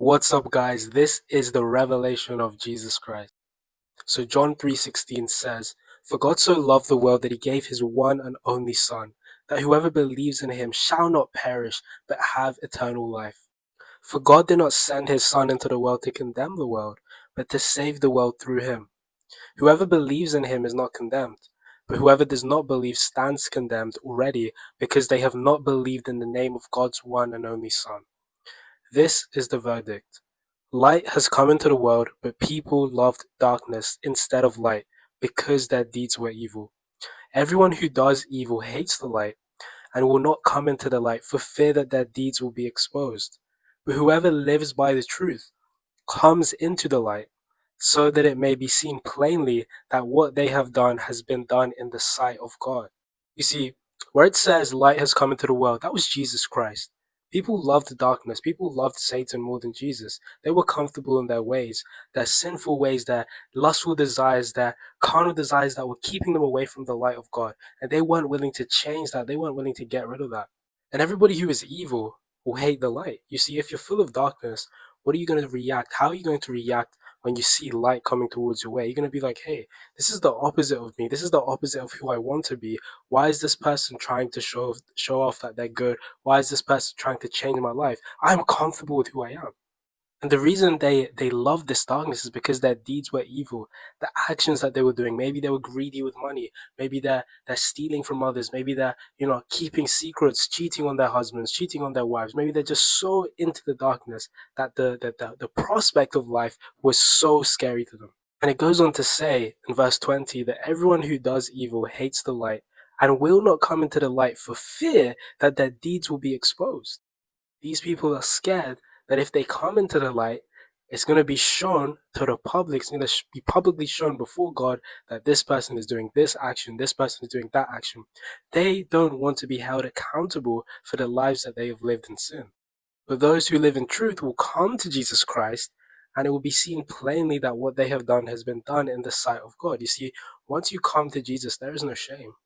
What's up, guys? This is the revelation of Jesus Christ. So John 3:16 says, "For God so loved the world that he gave his one and only Son, that whoever believes in him shall not perish, but have eternal life. For God did not send his Son into the world to condemn the world, but to save the world through him. Whoever believes in him is not condemned, but whoever does not believe stands condemned already, because they have not believed in the name of God's one and only Son. This is the verdict. Light has come into the world, but people loved darkness instead of light, because their deeds were evil. Everyone who does evil hates the light, and will not come into the light for fear that their deeds will be exposed. But whoever lives by the truth comes into the light, so that it may be seen plainly that what they have done has been done in the sight of God." You see, where it says light has come into the world, that was Jesus Christ. People loved darkness. People loved Satan more than Jesus. They were comfortable in their ways, their sinful ways, their lustful desires, their carnal desires that were keeping them away from the light of God. And they weren't willing to change that. They weren't willing to get rid of that. And everybody who is evil will hate the light. You see, if you're full of darkness, what are you going to react? How are you going to react when you see light coming towards your way? You're going to be like, hey, this is the opposite of me. This is the opposite of who I want to be. Why is this person trying to show off that they're good? Why is this person trying to change my life? I'm comfortable with who I am. And the reason they love this darkness is because their deeds were evil. The actions that they were doing, maybe they were greedy with money, maybe they're stealing from others, maybe they're keeping secrets, cheating on their husbands, cheating on their wives. Maybe they're just so into the darkness that the prospect of life was so scary to them. And it goes on to say in verse 20 that everyone who does evil hates the light and will not come into the light for fear that their deeds will be exposed. These people are scared that if they come into the light, it's going to be shown to the public, it's going to be publicly shown before God that this person is doing this action, this person is doing that action. They don't want to be held accountable for the lives that they have lived in sin. But those who live in truth will come to Jesus Christ, and it will be seen plainly that what they have done has been done in the sight of God. You see, once you come to Jesus, there is no shame,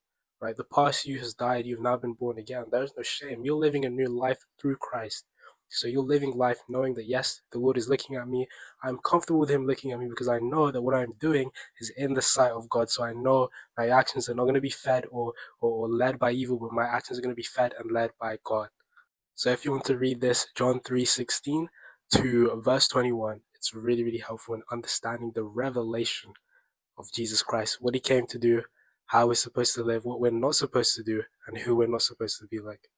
right? The past you has died, you've now been born again. There is no shame. You're living a new life through Christ. So you're living life knowing that, yes, the Lord is looking at me. I'm comfortable with him looking at me because I know that what I'm doing is in the sight of God. So I know my actions are not going to be fed or led by evil, but my actions are going to be fed and led by God. So if you want to read this, John 3:16 to verse 21, it's really, really helpful in understanding the revelation of Jesus Christ, what he came to do, how we're supposed to live, what we're not supposed to do, and who we're not supposed to be like.